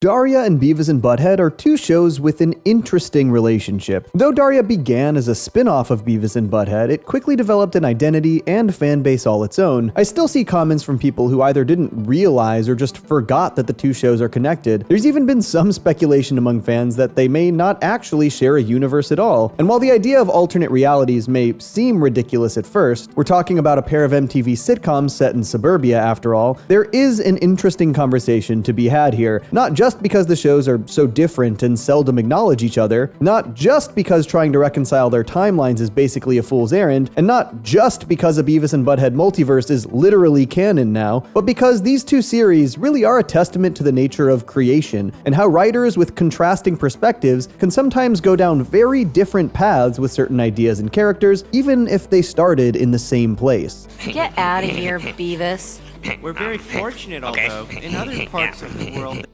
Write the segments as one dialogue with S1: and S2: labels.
S1: Daria and Beavis and Butt-Head are two shows with an interesting relationship. Though Daria began as a spin-off of Beavis and Butt-Head, it quickly developed an identity and fan base all its own. I still see comments from people who either didn't realize or just forgot that the two shows are connected. There's even been some speculation among fans that they may not actually share a universe at all. And while the idea of alternate realities may seem ridiculous at first, we're talking about a pair of MTV sitcoms set in suburbia after all, there is an interesting conversation to be had here, not just because the shows are so different and seldom acknowledge each other, not just because trying to reconcile their timelines is basically a fool's errand, and not just because a Beavis and Butt-Head multiverse is literally canon now, but because these two series really are a testament to the nature of creation, and how writers with contrasting perspectives can sometimes go down very different paths with certain ideas and characters, even if they started in the same place.
S2: Get out of here, Beavis.
S3: We're very fortunate, although, in other parts of the world...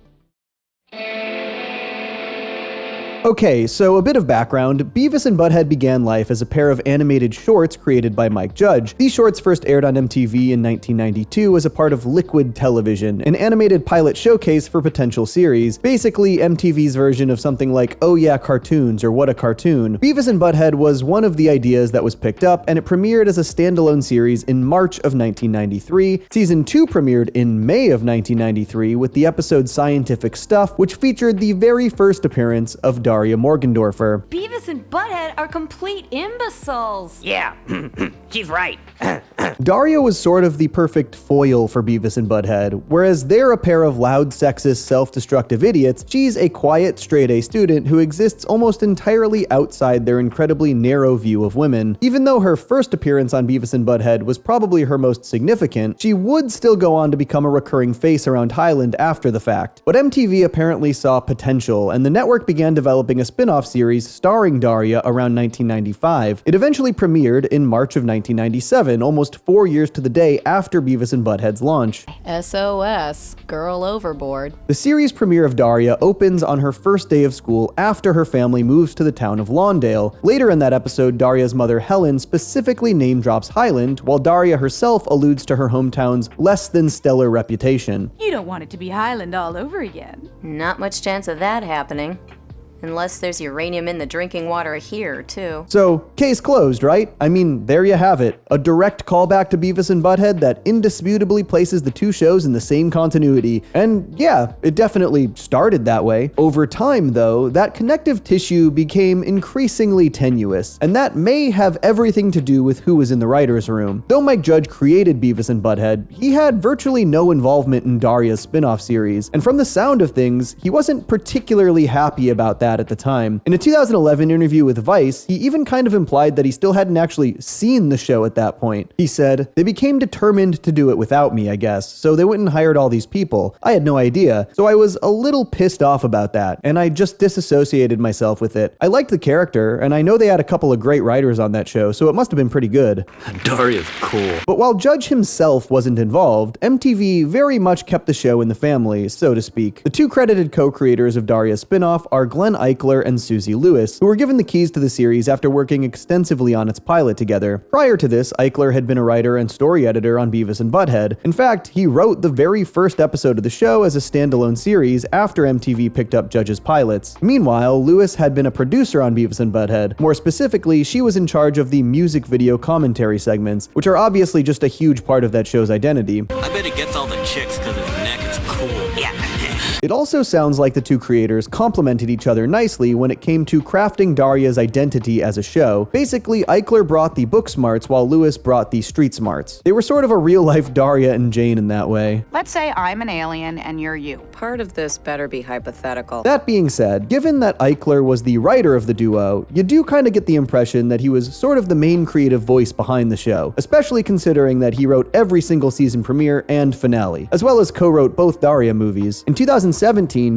S1: Okay, so a bit of background. Beavis and Butt-Head began life as a pair of animated shorts created by Mike Judge. These shorts first aired on MTV in 1992 as a part of Liquid Television, an animated pilot showcase for potential series, basically MTV's version of something like Oh Yeah Cartoons or What a Cartoon. Beavis and Butt-Head was one of the ideas that was picked up, and it premiered as a standalone series in March of 1993. Season 2 premiered in May of 1993 with the episode Scientific Stuff, which featured the very first appearance of Daria Morgendorffer.
S2: Beavis and Butt-Head are complete imbeciles.
S4: Yeah, she's right.
S1: Daria was sort of the perfect foil for Beavis and Butt-Head. Whereas they're a pair of loud, sexist, self-destructive idiots, she's a quiet, straight-A student who exists almost entirely outside their incredibly narrow view of women. Even though her first appearance on Beavis and Butt-Head was probably her most significant, she would still go on to become a recurring face around Highland after the fact. But MTV apparently saw potential, and the network began developing a spin-off series starring Daria around 1995. It eventually premiered in March of 1997, almost 4 years to the day after Beavis and Butt-Head's launch.
S2: SOS, girl overboard.
S1: The series premiere of Daria opens on her first day of school after her family moves to the town of Lawndale. Later in that episode, Daria's mother Helen specifically name-drops Highland, while Daria herself alludes to her hometown's less than stellar reputation.
S5: You don't want it to be Highland all over again.
S2: Not much chance of that happening. Unless there's uranium in the drinking water here, too.
S1: So, case closed, right? I mean, there you have it. A direct callback to Beavis and Butt-Head that indisputably places the two shows in the same continuity. And yeah, it definitely started that way. Over time, though, that connective tissue became increasingly tenuous, and that may have everything to do with who was in the writer's room. Though Mike Judge created Beavis and Butt-Head, he had virtually no involvement in Daria's spin-off series, and from the sound of things, he wasn't particularly happy about that at the time. In a 2011 interview with Vice, he even kind of implied that he still hadn't actually seen the show at that point. He said, "They became determined to do it without me, I guess, so they went and hired all these people. I had no idea, so I was a little pissed off about that, and I just disassociated myself with it. I liked the character, and I know they had a couple of great writers on that show, so it must have been pretty good."
S6: Daria's cool.
S1: But while Judge himself wasn't involved, MTV very much kept the show in the family, so to speak. The two credited co-creators of Daria's spin-off are Glenn Eichler and Susie Lewis, who were given the keys to the series after working extensively on its pilot together. Prior to this, Eichler had been a writer and story editor on Beavis and Butt-Head. In fact, he wrote the very first episode of the show as a standalone series after MTV picked up Judge's pilots. Meanwhile, Lewis had been a producer on Beavis and Butt-Head. More specifically, she was in charge of the music video commentary segments, which are obviously just a huge part of that show's identity.
S6: I bet he gets all the chicks because his neck is cool. Yeah.
S1: It also sounds like the two creators complemented each other nicely when it came to crafting Daria's identity as a show. Basically, Eichler brought the book smarts while Lewis brought the street smarts. They were sort of a real-life Daria and Jane in that way.
S5: Let's say I'm an alien and you're you.
S2: Part of this better be hypothetical.
S1: That being said, given that Eichler was the writer of the duo, you do kind of get the impression that he was sort of the main creative voice behind the show, especially considering that he wrote every single season premiere and finale, as well as co-wrote both Daria movies. In 2017,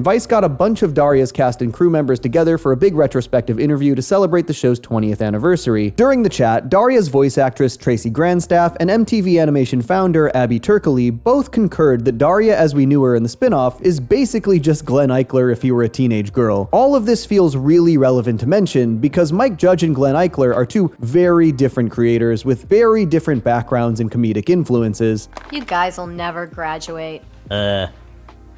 S1: Vice got a bunch of Daria's cast and crew members together for a big retrospective interview to celebrate the show's 20th anniversary. During the chat, Daria's voice actress Tracy Grandstaff and MTV Animation founder Abby Turkely both concurred that Daria as we knew her in the spin-off is basically just Glenn Eichler if he were a teenage girl. All of this feels really relevant to mention because Mike Judge and Glenn Eichler are two very different creators with very different backgrounds and comedic influences.
S2: You guys will never graduate.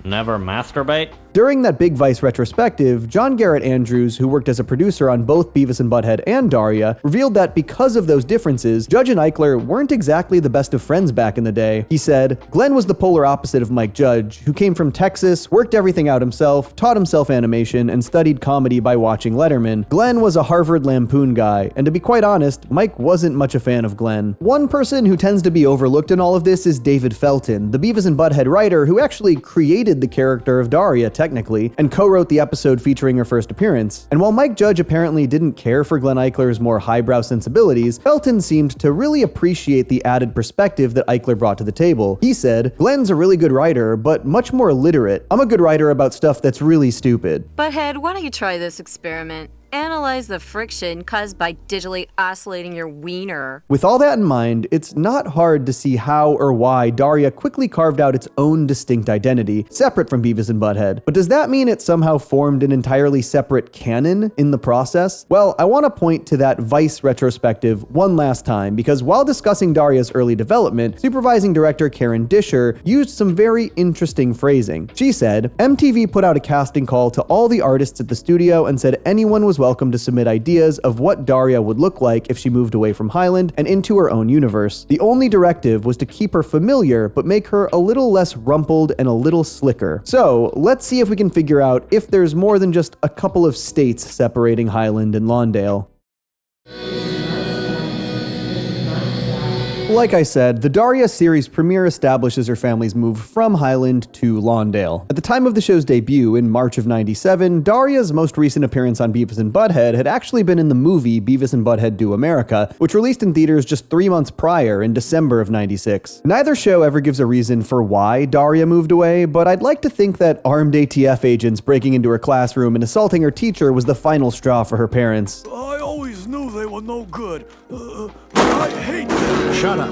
S6: Never masturbate?
S1: During that big Vice retrospective, John Garrett Andrews, who worked as a producer on both Beavis and Butt-Head and Daria, revealed that because of those differences, Judge and Eichler weren't exactly the best of friends back in the day. He said, "Glenn was the polar opposite of Mike Judge, who came from Texas, worked everything out himself, taught himself animation, and studied comedy by watching Letterman. Glenn was a Harvard Lampoon guy, and to be quite honest, Mike wasn't much a fan of Glenn." One person who tends to be overlooked in all of this is David Felton, the Beavis and Butt-Head writer who actually created the character of Daria, technically, and co-wrote the episode featuring her first appearance. And while Mike Judge apparently didn't care for Glenn Eichler's more highbrow sensibilities, Felton seemed to really appreciate the added perspective that Eichler brought to the table. He said, "Glenn's a really good writer, but much more literate. I'm a good writer about stuff that's really stupid."
S7: Butt-Head, why don't you try this experiment? Analyze the friction caused by digitally oscillating your wiener.
S1: With all that in mind, it's not hard to see how or why Daria quickly carved out its own distinct identity, separate from Beavis and Butt-Head. But does that mean it somehow formed an entirely separate canon in the process? Well, I want to point to that Vice retrospective one last time, because while discussing Daria's early development, supervising director Karen Disher used some very interesting phrasing. She said, "MTV put out a casting call to all the artists at the studio and said anyone was welcome to submit ideas of what Daria would look like if she moved away from Highland and into her own universe. The only directive was to keep her familiar, but make her a little less rumpled and a little slicker." So let's see if we can figure out if there's more than just a couple of states separating Highland and Lawndale. Like I said, the Daria series premiere establishes her family's move from Highland to Lawndale. At the time of the show's debut in March of '97, Daria's most recent appearance on Beavis and Butt-Head had actually been in the movie Beavis and Butt-Head Do America, which released in theaters just 3 months prior in December of '96. Neither show ever gives a reason for why Daria moved away, but I'd like to think that armed ATF agents breaking into her classroom and assaulting her teacher was the final straw for her parents.
S8: "I always knew they were no good. I hate them." Shut up.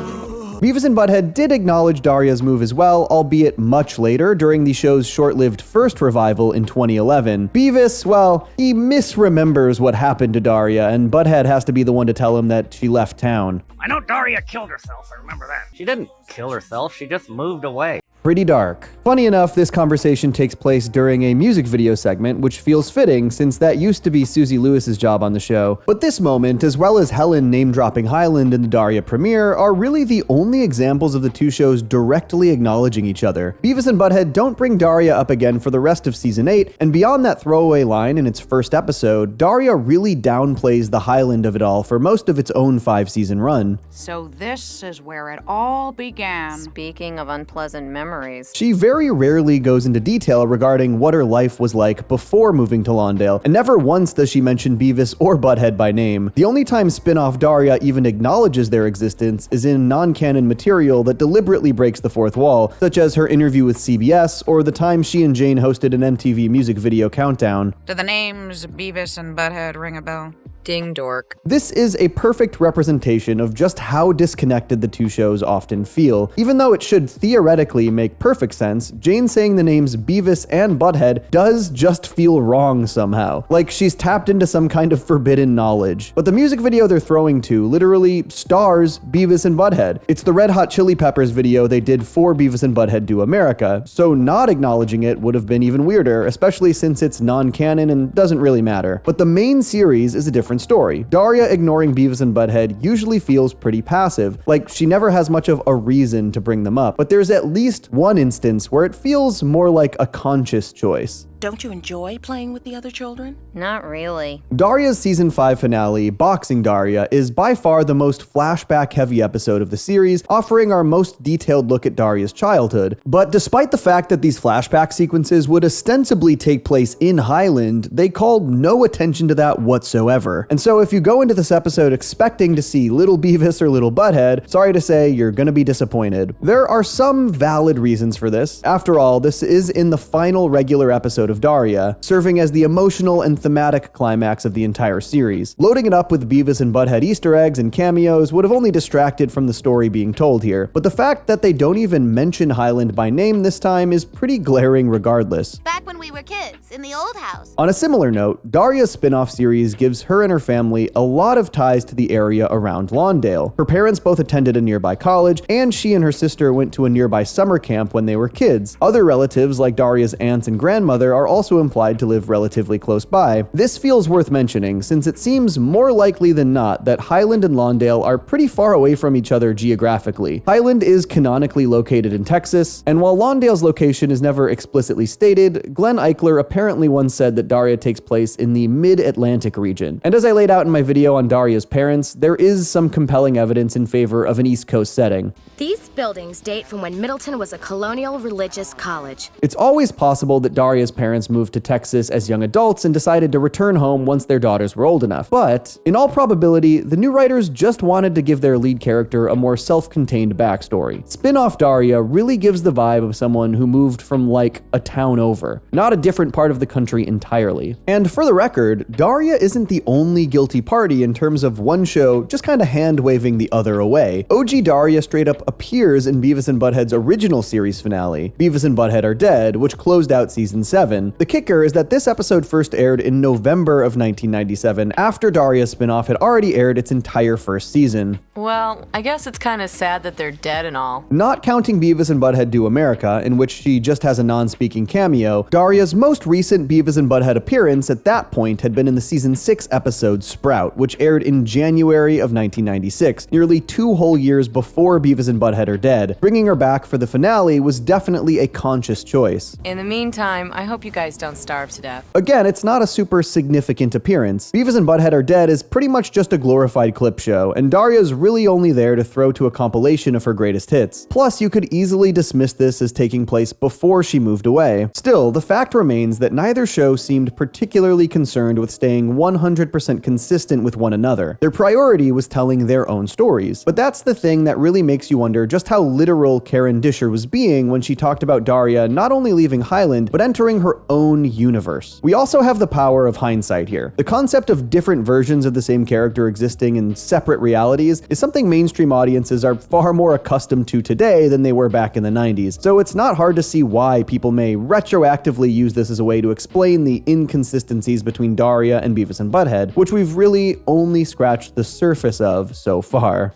S1: Beavis and Butt-Head did acknowledge Daria's move as well, albeit much later during the show's short-lived first revival in 2011. Beavis, well, he misremembers what happened to Daria, and Butt-Head has to be the one to tell him that she left town.
S4: I know Daria killed herself, I remember that. She didn't kill herself, she just moved away.
S1: Pretty dark. Funny enough, this conversation takes place during a music video segment, which feels fitting since that used to be Susie Lewis's job on the show. But this moment, as well as Helen name-dropping Highland in the Daria premiere, are really the only examples of the two shows directly acknowledging each other. Beavis and Butt-Head don't bring Daria up again for the rest of season 8, and beyond that throwaway line in its first episode, Daria really downplays the Highland of it all for most of its own 5-season run.
S5: So this is where it all began.
S2: Speaking of unpleasant memories.
S1: She very rarely goes into detail regarding what her life was like before moving to Lawndale, and never once does she mention Beavis or Butt-Head by name. The only time spin-off Daria even acknowledges their existence is in non-canon material that deliberately breaks the fourth wall, such as her interview with CBS or the time she and Jane hosted an MTV music video countdown.
S5: Do the names Beavis and Butt-Head ring a bell?
S7: Ding dork.
S1: This is a perfect representation of just how disconnected the two shows often feel. Even though it should theoretically make perfect sense, Jane saying the names Beavis and Butt-Head does just feel wrong somehow. Like she's tapped into some kind of forbidden knowledge. But the music video they're throwing to literally stars Beavis and Butt-Head. It's the Red Hot Chili Peppers video they did for Beavis and Butt-Head Do America, so not acknowledging it would have been even weirder, especially since it's non-canon and doesn't really matter. But the main series is a different story. Daria ignoring Beavis and Butt-Head usually feels pretty passive, like she never has much of a reason to bring them up, but there's at least one instance where it feels more like a conscious choice.
S9: Don't you enjoy playing with the other children?
S2: Not really.
S1: Daria's season 5 finale, Boxing Daria, is by far the most flashback-heavy episode of the series, offering our most detailed look at Daria's childhood. But despite the fact that these flashback sequences would ostensibly take place in Highland, they called no attention to that whatsoever. And so if you go into this episode expecting to see little Beavis or little Butt-Head, sorry to say, you're gonna be disappointed. There are some valid reasons for this. After all, this is in the final regular episode of Daria, serving as the emotional and thematic climax of the entire series. Loading it up with Beavis and Butt-Head Easter eggs and cameos would have only distracted from the story being told here, but the fact that they don't even mention Highland by name this time is pretty glaring regardless.
S10: Back when we were kids, in the old house.
S1: On a similar note, Daria's spin-off series gives her and her family a lot of ties to the area around Lawndale. Her parents both attended a nearby college, and she and her sister went to a nearby summer camp when they were kids. Other relatives, like Daria's aunts and grandmother, are also implied to live relatively close by. This feels worth mentioning, since it seems more likely than not that Highland and Lawndale are pretty far away from each other geographically. Highland is canonically located in Texas, and while Lawndale's location is never explicitly stated, Glenn Eichler apparently once said that Daria takes place in the mid-Atlantic region. And as I laid out in my video on Daria's parents, there is some compelling evidence in favor of an East Coast setting.
S11: These buildings date from when Middleton was a colonial religious college.
S1: It's always possible that Daria's parents moved to Texas as young adults and decided to return home once their daughters were old enough. But, in all probability, the new writers just wanted to give their lead character a more self-contained backstory. Spinoff Daria really gives the vibe of someone who moved from, like, a town over, not a different part of the country entirely. And for the record, Daria isn't the only guilty party in terms of one show just kinda hand-waving the other away. OG Daria straight up appears in Beavis and Butt-Head's original series finale, Beavis and Butt-Head Are Dead, which closed out season 7. The kicker is that this episode first aired in November of 1997, after Daria's spinoff had already aired its entire first season.
S2: Well, I guess it's kind of sad that they're dead and all.
S1: Not counting Beavis and Butt-Head Do America, in which she just has a non-speaking cameo, Daria's most recent Beavis and Butt-Head appearance at that point had been in the season 6 episode Sprout, which aired in January of 1996, nearly 2 whole years before Beavis and Butt-Head Are Dead. Bringing her back for the finale was definitely a conscious choice.
S2: In the meantime, I hope you guys don't starve to death.
S1: Again, it's not a super significant appearance. Beavis and Butt-Head Are Dead is pretty much just a glorified clip show, and Daria's really only there to throw to a compilation of her greatest hits. Plus, you could easily dismiss this as taking place before she moved away. Still, the fact remains that neither show seemed particularly concerned with staying 100% consistent with one another. Their priority was telling their own stories. But that's the thing that really makes you wonder just how literal Karen Disher was being when she talked about Daria not only leaving Highland, but entering her own universe. We also have the power of hindsight here. The concept of different versions of the same character existing in separate realities is something mainstream audiences are far more accustomed to today than they were back in the 90s. So it's not hard to see why people may retroactively use this as a way to explain the inconsistencies between Daria and Beavis and Butt-Head, which we've really only scratched the surface of so far.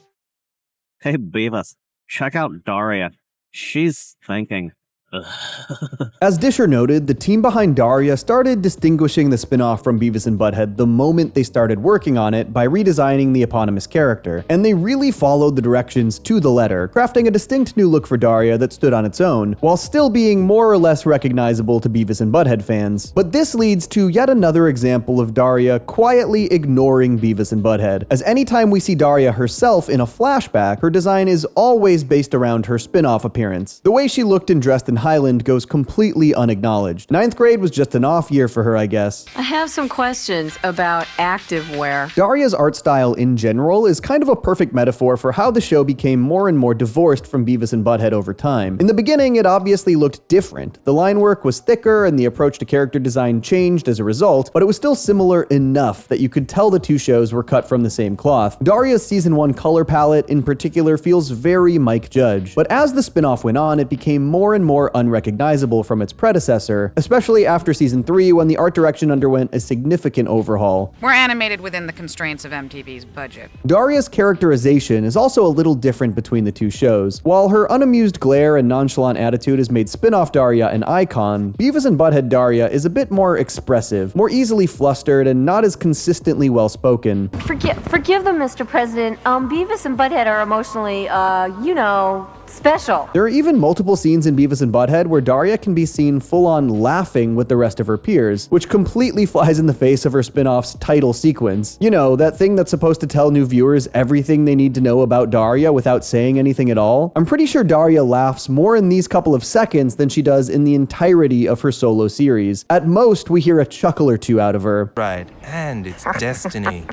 S4: Hey Beavis, check out Daria. She's thinking.
S1: As Disher noted, the team behind Daria started distinguishing the spin-off from Beavis and Butt-Head the moment they started working on it by redesigning the eponymous character, and they really followed the directions to the letter, crafting a distinct new look for Daria that stood on its own, while still being more or less recognizable to Beavis and Butt-Head fans. But this leads to yet another example of Daria quietly ignoring Beavis and Butt-Head, as anytime we see Daria herself in a flashback, her design is always based around her spin-off appearance. The way she looked and dressed in Highland goes completely unacknowledged. 9th grade was just an off year for her, I guess.
S2: I have some questions about activewear.
S1: Daria's art style in general is kind of a perfect metaphor for how the show became more and more divorced from Beavis and Butt-Head over time. In the beginning, it obviously looked different. The line work was thicker and the approach to character design changed as a result, but it was still similar enough that you could tell the two shows were cut from the same cloth. Daria's season 1 color palette in particular feels very Mike Judge, but as the spin-off went on, it became more and more unrecognizable from its predecessor, especially after season 3 when the art direction underwent a significant overhaul.
S5: We're animated within the constraints of MTV's budget.
S1: Daria's characterization is also a little different between the two shows. While her unamused glare and nonchalant attitude has made spin-off Daria an icon, Beavis and Butt-Head Daria is a bit more expressive, more easily flustered, and not as consistently well-spoken.
S7: Forgive them, Mr. President. Beavis and Butt-Head are emotionally, special.
S1: There are even multiple scenes in Beavis and Butt-Head where Daria can be seen full-on laughing with the rest of her peers, which completely flies in the face of her spin-off's title sequence. You know, that thing that's supposed to tell new viewers everything they need to know about Daria without saying anything at all. I'm pretty sure Daria laughs more in these couple of seconds than she does in the entirety of her solo series. At most, we hear a chuckle or two out of her.
S12: Right, and it's destiny.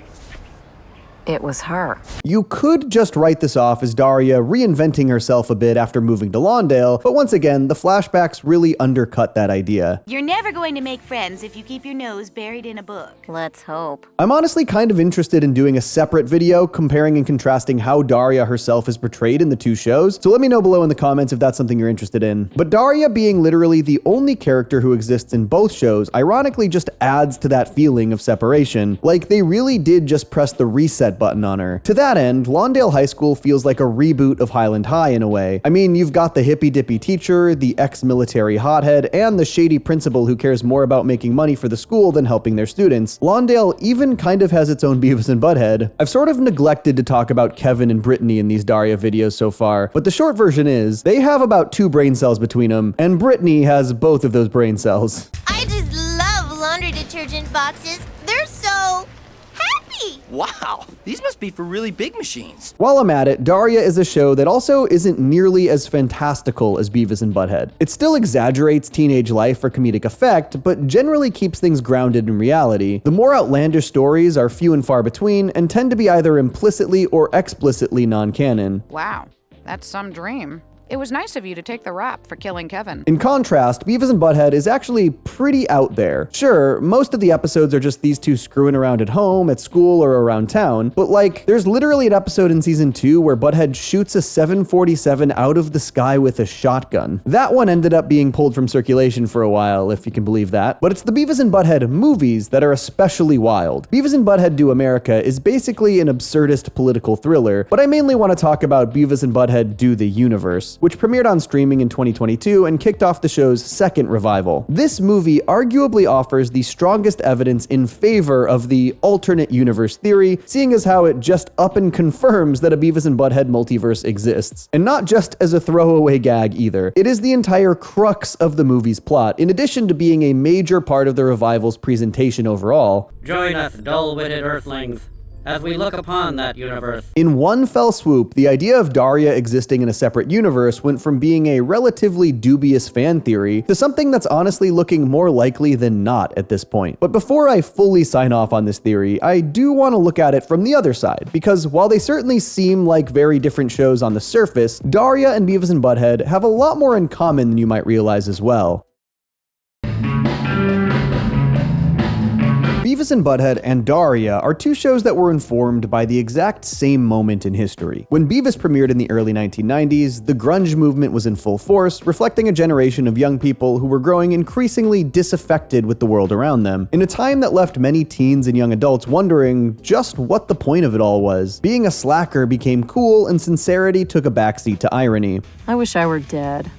S2: It was her.
S1: You could just write this off as Daria reinventing herself a bit after moving to Lawndale, but once again, the flashbacks really undercut that idea.
S10: You're never going to make friends if you keep your nose buried in a book.
S2: Let's hope.
S1: I'm honestly kind of interested in doing a separate video comparing and contrasting how Daria herself is portrayed in the two shows, so let me know below in the comments if that's something you're interested in. But Daria being literally the only character who exists in both shows ironically just adds to that feeling of separation. Like, they really did just press the reset reset button on her. To that end, Lawndale High School feels like a reboot of Highland High in a way. I mean, you've got the hippy-dippy teacher, the ex-military hothead, and the shady principal who cares more about making money for the school than helping their students. Lawndale even kind of has its own Beavis and Butt-Head. I've sort of neglected to talk about Kevin and Brittany in these Daria videos so far, but the short version is, they have about 2 brain cells between them, and Brittany has both of those brain cells.
S13: I just love laundry detergent boxes. They're so happy.
S14: Wow, these must be for really big machines.
S1: While I'm at it, Daria is a show that also isn't nearly as fantastical as Beavis and Butt-Head. It still exaggerates teenage life for comedic effect, but generally keeps things grounded in reality. The more outlandish stories are few and far between and tend to be either implicitly or explicitly non-canon.
S5: Wow, that's some dream. It was nice of you to take the rap for killing Kevin.
S1: In contrast, Beavis and Butt-Head is actually pretty out there. Sure, most of the episodes are just these two screwing around at home, at school, or around town, but like, there's literally an episode in season 2 where Butt-Head shoots a 747 out of the sky with a shotgun. That one ended up being pulled from circulation for a while, if you can believe that. But it's the Beavis and Butt-Head movies that are especially wild. Beavis and Butt-Head Do America is basically an absurdist political thriller, but I mainly want to talk about Beavis and Butt-Head Do the Universe, which premiered on streaming in 2022 and kicked off the show's second revival. This movie arguably offers the strongest evidence in favor of the alternate universe theory, seeing as how it just up and confirms that a Beavis and Butt-Head multiverse exists. And not just as a throwaway gag either. It is the entire crux of the movie's plot, in addition to being a major part of the revival's presentation overall.
S15: Join us, dull-witted earthlings, as we look upon that universe.
S1: In one fell swoop, the idea of Daria existing in a separate universe went from being a relatively dubious fan theory to something that's honestly looking more likely than not at this point. But before I fully sign off on this theory, I do want to look at it from the other side, because while they certainly seem like very different shows on the surface, Daria and Beavis and Butt-Head have a lot more in common than you might realize as well. Beavis and Butt-Head and Daria are two shows that were informed by the exact same moment in history. When Beavis premiered in the early 1990s, the grunge movement was in full force, reflecting a generation of young people who were growing increasingly disaffected with the world around them, in a time that left many teens and young adults wondering just what the point of it all was. Being a slacker became cool, and sincerity took a backseat to irony.
S7: I wish I were dead.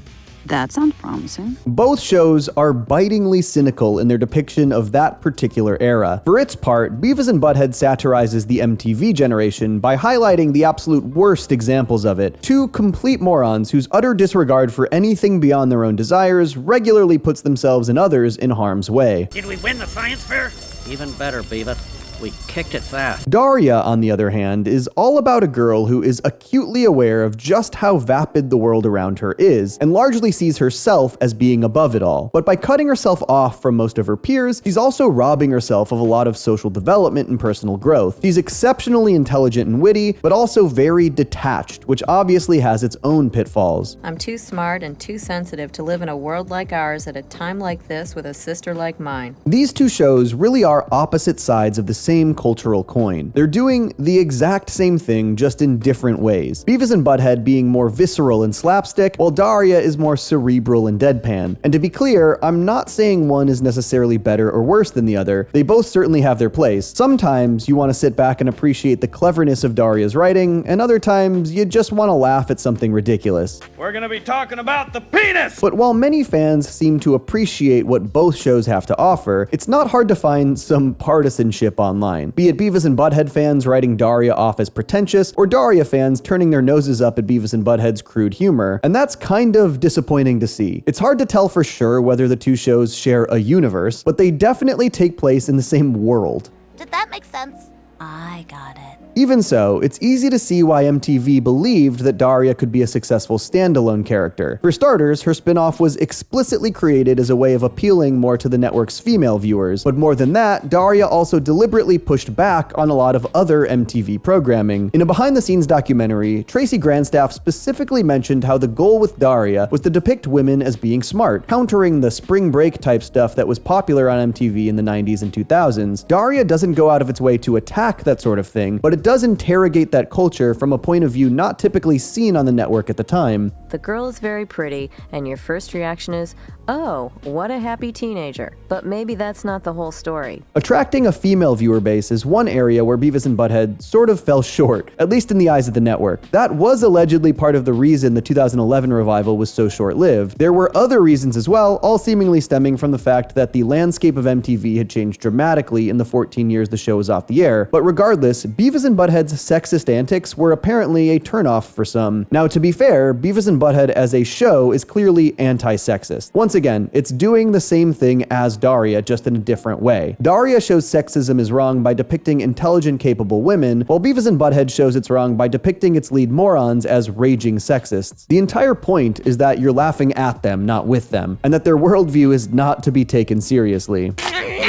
S7: That sounds promising.
S1: Both shows are bitingly cynical in their depiction of that particular era. For its part, Beavis and Butt-Head satirizes the MTV generation by highlighting the absolute worst examples of it. Two complete morons whose utter disregard for anything beyond their own desires regularly puts themselves and others in harm's way.
S4: Did we win the science fair?
S15: Even better, Beavis. We kicked its ass.
S1: Daria, on the other hand, is all about a girl who is acutely aware of just how vapid the world around her is, and largely sees herself as being above it all. But by cutting herself off from most of her peers, she's also robbing herself of a lot of social development and personal growth. She's exceptionally intelligent and witty, but also very detached, which obviously has its own pitfalls.
S2: I'm too smart and too sensitive to live in a world like ours at a time like this with a sister like mine.
S1: These two shows really are opposite sides of the same cultural coin. They're doing the exact same thing, just in different ways. Beavis and Butt-Head being more visceral and slapstick, while Daria is more cerebral and deadpan. And to be clear, I'm not saying one is necessarily better or worse than the other. They both certainly have their place. Sometimes you want to sit back and appreciate the cleverness of Daria's writing, and other times you just want to laugh at something ridiculous.
S3: We're gonna be talking about the penis!
S1: But while many fans seem to appreciate what both shows have to offer, it's not hard to find some partisanship online. Be it Beavis and Butt-Head fans writing Daria off as pretentious, or Daria fans turning their noses up at Beavis and Butt-Head's crude humor, and that's kind of disappointing to see. It's hard to tell for sure whether the two shows share a universe, but they definitely take place in the same world.
S13: Did that make sense? I got it.
S1: Even so, it's easy to see why MTV believed that Daria could be a successful standalone character. For starters, her spin-off was explicitly created as a way of appealing more to the network's female viewers, but more than that, Daria also deliberately pushed back on a lot of other MTV programming. In a behind-the-scenes documentary, Tracy Grandstaff specifically mentioned how the goal with Daria was to depict women as being smart, countering the spring break type stuff that was popular on MTV in the 90s and 2000s. Daria doesn't go out of its way to attack that sort of thing, but it does interrogate that culture from a point of view not typically seen on the network at the time.
S2: The girl is very pretty, and your first reaction is, oh, what a happy teenager. But maybe that's not the whole story.
S1: Attracting a female viewer base is one area where Beavis and Butt-Head sort of fell short, at least in the eyes of the network. That was allegedly part of the reason the 2011 revival was so short-lived. There were other reasons as well, all seemingly stemming from the fact that the landscape of MTV had changed dramatically in the 14 years the show was off the air. But regardless, Beavis and Butt-Head's sexist antics were apparently a turnoff for some. Now, to be fair, Beavis and Butt-Head as a show is clearly anti-sexist. Once again, it's doing the same thing as Daria, just in a different way. Daria shows sexism is wrong by depicting intelligent, capable women, while Beavis and Butt-Head shows it's wrong by depicting its lead morons as raging sexists. The entire point is that you're laughing at them, not with them, and that their worldview is not to be taken seriously.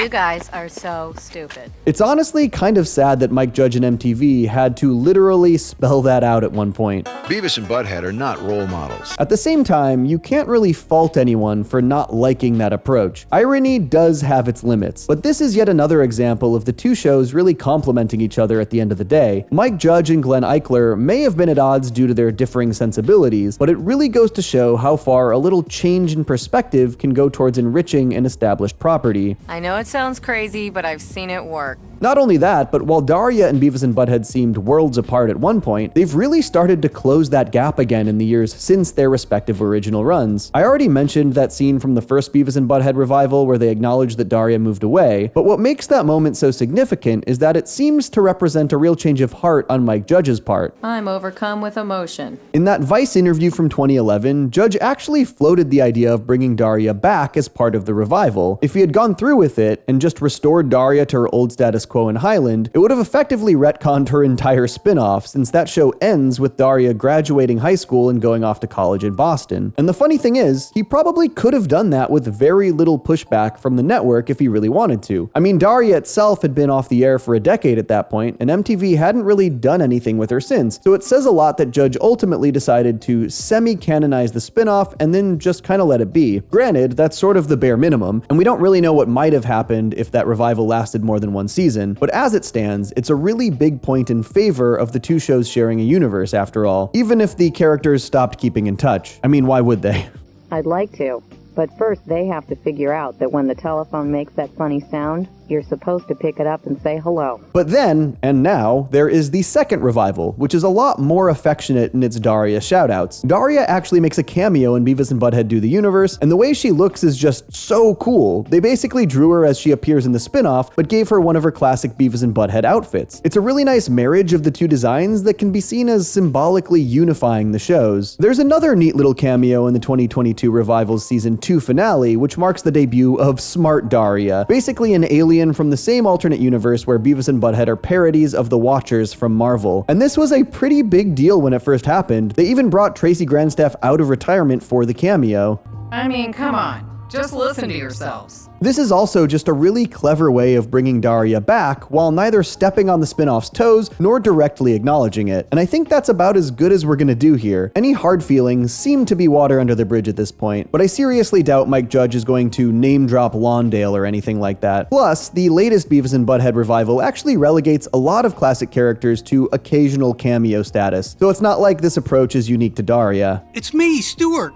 S2: You guys are so stupid.
S1: It's honestly kind of sad that Mike Judge and MTV had to literally spell that out at one point.
S16: Beavis and Butt-Head are not role models.
S1: At the same time, you can't really fault anyone for not liking that approach. Irony does have its limits, but this is yet another example of the two shows really complementing each other at the end of the day. Mike Judge and Glenn Eichler may have been at odds due to their differing sensibilities, but it really goes to show how far a little change in perspective can go towards enriching an established property.
S2: I know it sounds crazy, but I've seen it work.
S1: Not only that, but while Daria and Beavis and Butt-Head seemed worlds apart at one point, they've really started to close that gap again in the years since their respective original runs. I already mentioned that scene from the first Beavis and Butt-Head revival where they acknowledged that Daria moved away, but what makes that moment so significant is that it seems to represent a real change of heart on Mike Judge's part.
S2: I'm overcome with emotion.
S1: In that Vice interview from 2011, Judge actually floated the idea of bringing Daria back as part of the revival. If he had gone through with it and just restored Daria to her old status quo in Highland, it would have effectively retconned her entire spin-off, since that show ends with Daria graduating high school and going off to college in Boston. And the funny thing is, he probably could have done that with very little pushback from the network if he really wanted to. I mean, Daria itself had been off the air for a decade at that point, and MTV hadn't really done anything with her since, so it says a lot that Judge ultimately decided to semi-canonize the spin-off and then just kind of let it be. Granted, that's sort of the bare minimum, and we don't really know what might have happened if that revival lasted more than one season, but as it stands, it's a really big point in favor of the two shows sharing a universe after all, even if the characters stopped keeping in touch. I mean, why would they?
S17: I'd like to, but first they have to figure out that when the telephone makes that funny sound, you're supposed to pick it up and say hello.
S1: But then, and now, there is the second revival, which is a lot more affectionate in its Daria shoutouts. Daria actually makes a cameo in Beavis and Butt-Head Do the Universe, and the way she looks is just so cool. They basically drew her as she appears in the spin-off, but gave her one of her classic Beavis and Butt-Head outfits. It's a really nice marriage of the two designs that can be seen as symbolically unifying the shows. There's another neat little cameo in the 2022 revival's season 2 finale, which marks the debut of Smart Daria, basically an alien from the same alternate universe where Beavis and Butt-Head are parodies of the Watchers from Marvel. And this was a pretty big deal when it first happened. They even brought Tracy Grandstaff out of retirement for the cameo.
S5: I mean, come on. Just listen to yourselves.
S1: This is also just a really clever way of bringing Daria back while neither stepping on the spin-off's toes nor directly acknowledging it. And I think that's about as good as we're gonna do here. Any hard feelings seem to be water under the bridge at this point, but I seriously doubt Mike Judge is going to name drop Lawndale or anything like that. Plus, the latest Beavis and Butt-Head revival actually relegates a lot of classic characters to occasional cameo status, so it's not like this approach is unique to Daria.
S8: It's me, Stuart.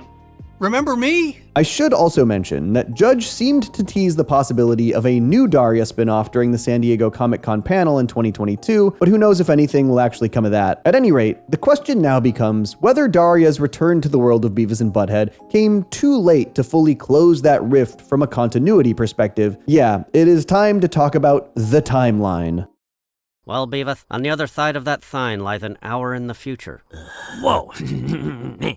S8: Remember me?
S1: I should also mention that Judge seemed to tease the possibility of a new Daria spinoff during the San Diego Comic-Con panel in 2022, but who knows if anything will actually come of that. At any rate, the question now becomes whether Daria's return to the world of Beavis and Butt-Head came too late to fully close that rift from a continuity perspective. Yeah, it is time to talk about the timeline.
S15: Well, Beavis, on the other side of that sign lies an hour in the future.
S14: Whoa.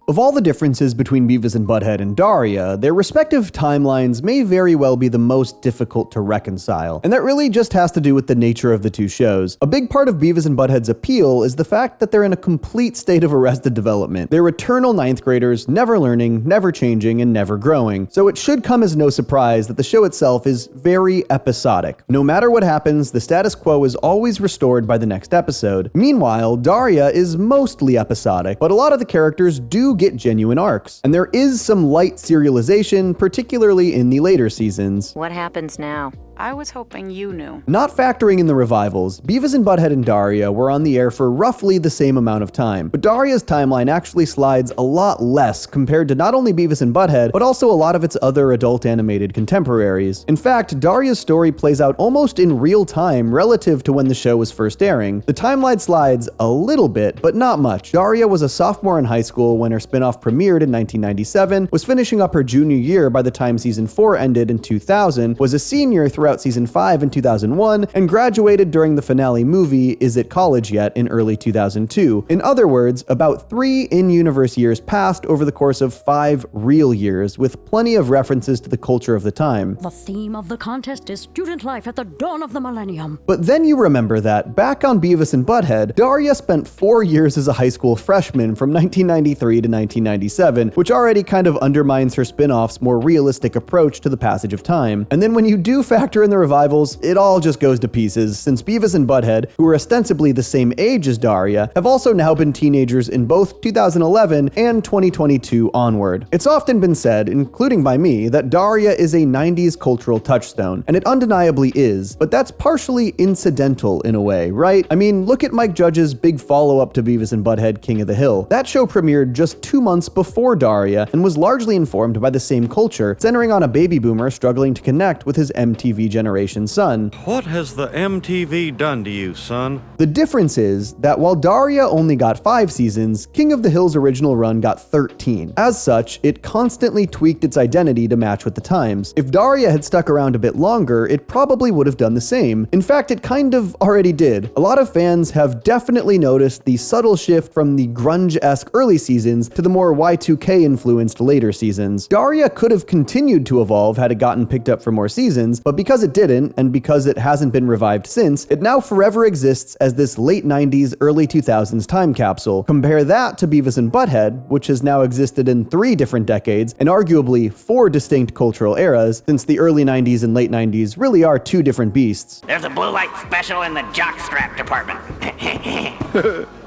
S1: Of all the differences between Beavis and Butt-Head and Daria, their respective timelines may very well be the most difficult to reconcile, and that really just has to do with the nature of the two shows. A big part of Beavis and Butt-Head's appeal is the fact that they're in a complete state of arrested development. They're eternal ninth graders, never learning, never changing, and never growing. So it should come as no surprise that the show itself is very episodic. No matter what happens, the status quo is always restored by the next episode. Meanwhile, Daria is mostly episodic, but a lot of the characters do get genuine arcs, and there is some light serialization, particularly in the later seasons.
S2: What happens now?
S5: I was hoping you knew.
S1: Not factoring in the revivals, Beavis and Butt-Head and Daria were on the air for roughly the same amount of time, but Daria's timeline actually slides a lot less compared to not only Beavis and Butt-Head, but also a lot of its other adult animated contemporaries. In fact, Daria's story plays out almost in real time relative to when the show was first airing. The timeline slides a little bit, but not much. Daria was a sophomore in high school when her spinoff premiered in 1997, was finishing up her junior year by the time season 4 ended in 2000, was a senior throughout season 5 in 2001, and graduated during the finale movie Is It College Yet in early 2002. In other words, about 3 in-universe years passed over the course of 5 real years, with plenty of references to the culture of the time.
S18: The theme of the contest is student life at the dawn of the millennium.
S1: But then you remember that, back on Beavis and Butt-Head, Daria spent 4 years as a high school freshman from 1993 to 1997, which already kind of undermines her spin-off's more realistic approach to the passage of time. And then when you do factor in the revivals, it all just goes to pieces, since Beavis and Butt-Head, who are ostensibly the same age as Daria, have also now been teenagers in both 2011 and 2022 onward. It's often been said, including by me, that Daria is a 90s cultural touchstone, and it undeniably is, but that's partially incidental in a way, right? I mean, look at Mike Judge's big follow-up to Beavis and Butt-Head King of the Hill. That show premiered just 2 months before Daria, and was largely informed by the same culture, centering on a baby boomer struggling to connect with his MTV generation son.
S19: What has the MTV done to you, son?
S1: The difference is that while Daria only got 5 seasons, King of the Hill's original run got 13. As such, it constantly tweaked its identity to match with the times. If Daria had stuck around a bit longer, it probably would have done the same. In fact, it kind of already did. A lot of fans have definitely noticed the subtle shift from the grunge-esque early seasons to the more Y2K-influenced later seasons. Daria could have continued to evolve had it gotten picked up for more seasons, but because it didn't, and because it hasn't been revived since, it now forever exists as this late 90s, early 2000s time capsule. Compare that to Beavis and Butt-Head, which has now existed in 3 different decades, and arguably 4 distinct cultural eras, since the early 90s and late 90s really are 2 different beasts.
S4: There's a blue light special in the jockstrap department.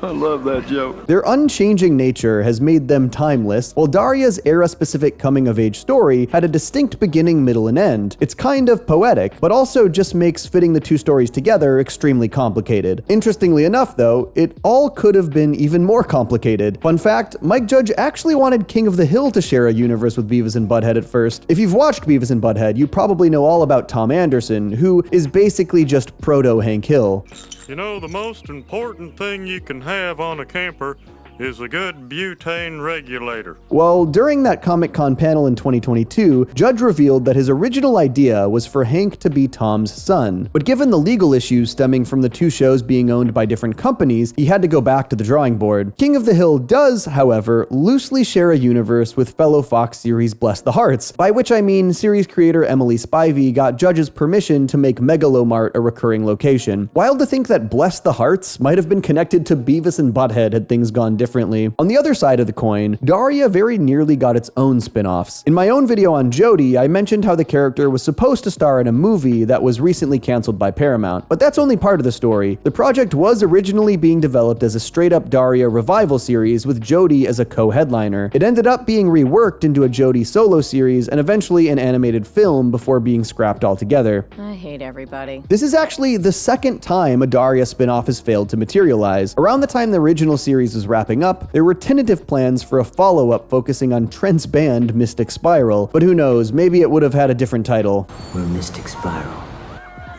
S8: I love that joke.
S1: Their unchanging nature has made them timeless, while Daria's era-specific coming-of-age story had a distinct beginning, middle, and end. It's kind of poetic, but also just makes fitting the 2 stories together extremely complicated. Interestingly enough, though, it all could have been even more complicated. Fun fact, Mike Judge actually wanted King of the Hill to share a universe with Beavis and Butt-Head at first. If you've watched Beavis and Butt-Head, you probably know all about Tom Anderson, who is basically just proto-Hank Hill.
S19: You know, the most important thing you can have on a camper is a good butane regulator.
S1: Well, during that Comic-Con panel in 2022, Judge revealed that his original idea was for Hank to be Tom's son. But given the legal issues stemming from the 2 shows being owned by different companies, he had to go back to the drawing board. King of the Hill does, however, loosely share a universe with fellow Fox series Bless the Harts, by which I mean series creator Emily Spivey got Judge's permission to make Megalomart a recurring location. Wild to think that Bless the Harts might have been connected to Beavis and Butt-Head had things gone differently. On the other side of the coin, Daria very nearly got its own spin-offs. In my own video on Jody, I mentioned how the character was supposed to star in a movie that was recently canceled by Paramount. But that's only part of the story. The project was originally being developed as a straight-up Daria revival series with Jody as a co-headliner. It ended up being reworked into a Jody solo series and eventually an animated film before being scrapped altogether.
S2: I hate everybody.
S1: This is actually the second time a Daria spin-off has failed to materialize. Around the time the original series was wrapping up, there were tentative plans for a follow-up focusing on Trent's band Mystic Spiral, but who knows, maybe it would have had a different title.
S20: We're Mystic Spiral,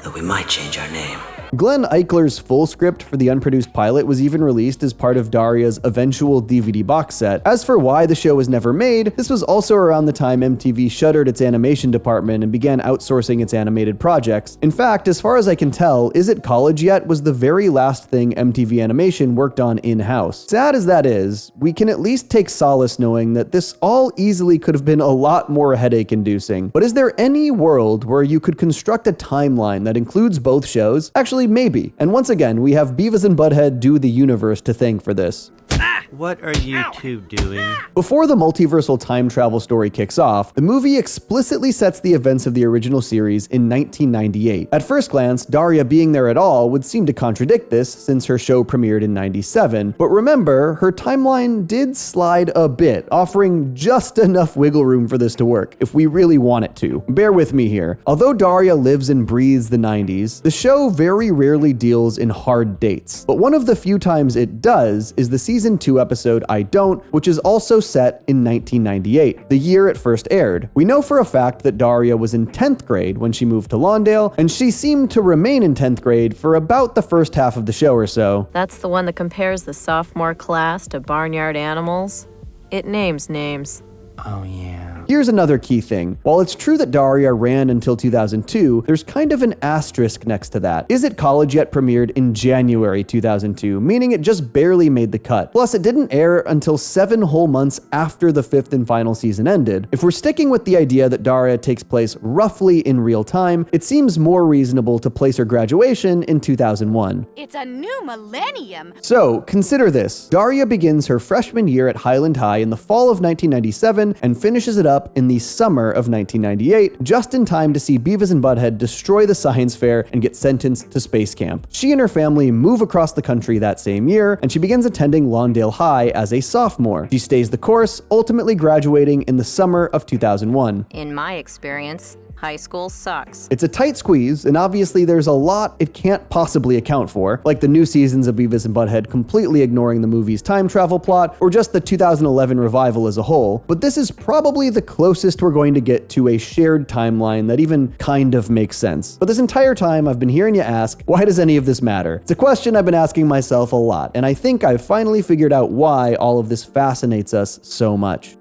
S20: though we might change our name.
S1: Glenn Eichler's full script for the unproduced pilot was even released as part of Daria's eventual DVD box set. As for why the show was never made, this was also around the time MTV shuttered its animation department and began outsourcing its animated projects. In fact, as far as I can tell, Is It College Yet was the very last thing MTV Animation worked on in-house. Sad as that is, we can at least take solace knowing that this all easily could have been a lot more headache-inducing. But is there any world where you could construct a timeline that includes both shows? Actually, maybe. And once again, we have Beavis and Butt-Head do the universe to thank for this.
S4: Ah!
S3: What are you two doing?
S1: Before the multiversal time travel story kicks off, the movie explicitly sets the events of the original series in 1998. At first glance, Daria being there at all would seem to contradict this since her show premiered in 97, but remember, her timeline did slide a bit, offering just enough wiggle room for this to work, if we really want it to. Bear with me here. Although Daria lives and breathes the 90s, the show very rarely deals in hard dates, but one of the few times it does is the season 2 episode I Don't, which is also set in 1998, the year it first aired. We know for a fact that Daria was in 10th grade when she moved to Lawndale, and she seemed to remain in 10th grade for about the first half of the show or so.
S2: That's the one that compares the sophomore class to barnyard animals? It names names.
S14: Oh, yeah.
S1: Here's another key thing. While it's true that Daria ran until 2002, there's kind of an asterisk next to that. Is It College Yet premiered in January 2002, meaning it just barely made the cut. Plus, it didn't air until 7 whole months after the 5th and final season ended. If we're sticking with the idea that Daria takes place roughly in real time, it seems more reasonable to place her graduation in 2001.
S10: It's a new millennium.
S1: So, consider this. Daria begins her freshman year at Highland High in the fall of 1997 and finishes it up in the summer of 1998, just in time to see Beavis and Butt-Head destroy the science fair and get sentenced to space camp. She and her family move across the country that same year, and she begins attending Lawndale High as a sophomore. She stays the course, ultimately graduating in the summer of 2001.
S2: In my experience, high school sucks.
S1: It's a tight squeeze, and obviously there's a lot it can't possibly account for, like the new seasons of Beavis and Butt-Head completely ignoring the movie's time travel plot, or just the 2011 revival as a whole, but this is probably the closest we're going to get to a shared timeline that even kind of makes sense. But this entire time I've been hearing you ask, why does any of this matter? It's a question I've been asking myself a lot, and I think I've finally figured out why all of this fascinates us so much.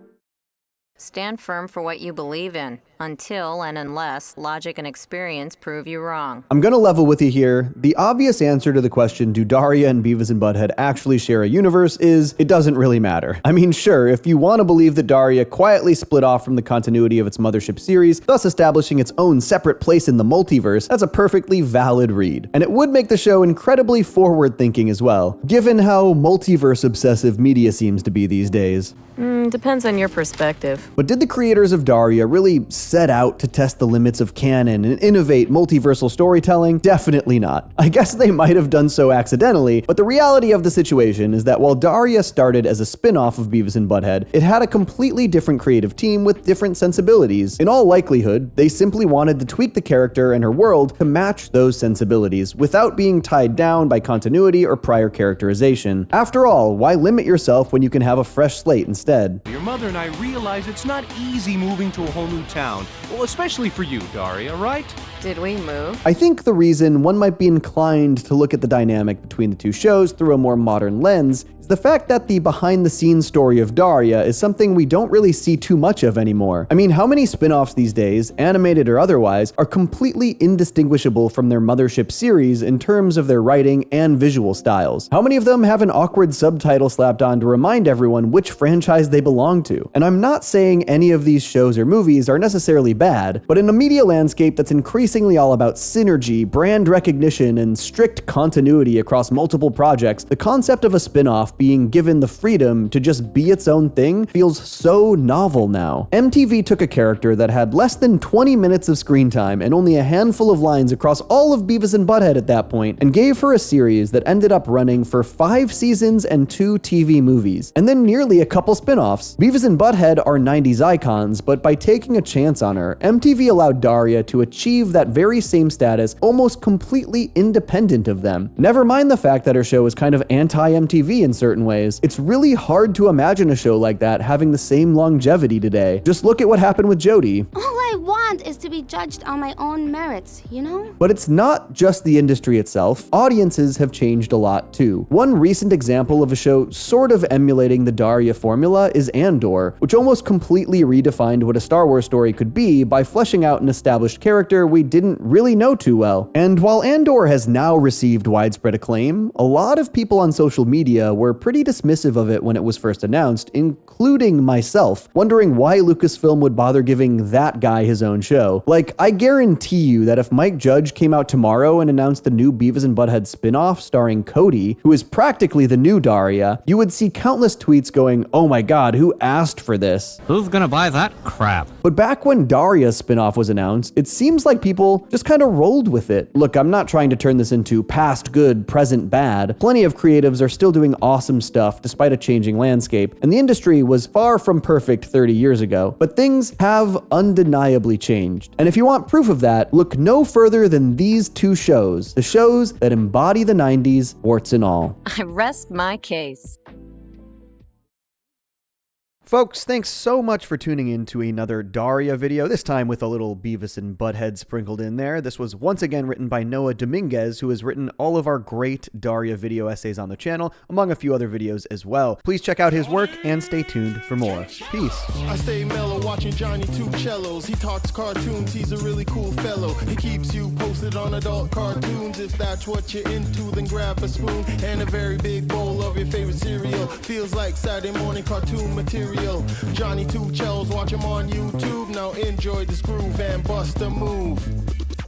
S2: Stand firm for what you believe in, until and unless logic and experience prove you wrong.
S1: I'm gonna level with you here. The obvious answer to the question, do Daria and Beavis and Butt-Head actually share a universe, is it doesn't really matter. I mean, sure, if you want to believe that Daria quietly split off from the continuity of its mothership series, thus establishing its own separate place in the multiverse, that's a perfectly valid read. And it would make the show incredibly forward-thinking as well, given how multiverse-obsessive media seems to be these days.
S2: Depends on your perspective.
S1: But did the creators of Daria really set out to test the limits of canon and innovate multiversal storytelling? Definitely not. I guess they might have done so accidentally, but the reality of the situation is that while Daria started as a spin-off of Beavis and Butt-Head, it had a completely different creative team with different sensibilities. In all likelihood, they simply wanted to tweak the character and her world to match those sensibilities without being tied down by continuity or prior characterization. After all, why limit yourself when you can have a fresh slate instead?
S21: Your mother and I realize it's not easy moving to a whole new town. Well, especially for you, Daria, right?
S2: Did we move?
S1: I think the reason one might be inclined to look at the dynamic between the two shows through a more modern lens is the fact that the behind-the-scenes story of Daria is something we don't really see too much of anymore. I mean, how many spin-offs these days, animated or otherwise, are completely indistinguishable from their mothership series in terms of their writing and visual styles? How many of them have an awkward subtitle slapped on to remind everyone which franchise they belong to? And I'm not saying any of these shows or movies are necessarily bad, but in a media landscape that's increasingly all about synergy, brand recognition, and strict continuity across multiple projects, the concept of a spin-off being given the freedom to just be its own thing feels so novel now. MTV took a character that had less than 20 minutes of screen time and only a handful of lines across all of Beavis and Butt-Head at that point, and gave her a series that ended up running for 5 seasons and 2 TV movies, and then nearly a couple spin-offs. Beavis and Butt-Head are 90s icons, but by taking a chance on her, MTV allowed Daria to achieve that very same status almost completely independent of them. Never mind the fact that her show is kind of anti-MTV in certain ways. It's really hard to imagine a show like that having the same longevity today. Just look at what happened with Jodie.
S22: All I want is to be judged on my own merits, you know?
S1: But it's not just the industry itself. Audiences have changed a lot too. One recent example of a show sort of emulating the Daria formula is Andor, which almost completely redefined what a Star Wars story could be by fleshing out an established character we didn't really know too well. And while Andor has now received widespread acclaim, a lot of people on social media were were pretty dismissive of it when it was first announced, including myself, wondering why Lucasfilm would bother giving that guy his own show. Like, I guarantee you that if Mike Judge came out tomorrow and announced the new Beavis and Butt-Head spin-off starring Cody, who is practically the new Daria, you would see countless tweets going, "Oh my god, who asked for this?
S15: Who's gonna buy that crap?"
S1: But back when Daria's spin-off was announced, it seems like people just kind of rolled with it. Look, I'm not trying to turn this into past good, present bad. Plenty of creatives are still doing awesome stuff despite a changing landscape, and the industry was far from perfect 30 years ago. But things have undeniably changed. And if you want proof of that, look no further than these two shows, the shows that embody the 90s, warts and all.
S2: I rest my case.
S1: Folks, thanks so much for tuning in to another Daria video, this time with a little Beavis and Butt-Head sprinkled in there. This was once again written by Noah Dominguez, who has written all of our great Daria video essays on the channel, among a few other videos as well. Please check out his work and stay tuned for more. Peace.
S6: I stay mellow watching Johnny two cellos. He talks cartoons, he's a really cool fellow. He keeps you posted on adult cartoons. If that's what you're into, then grab a spoon and a very big bowl of your favorite cereal. Feels like Saturday morning cartoon material. Johnny two cellos, watch him on YouTube. Now enjoy this groove and bust a move.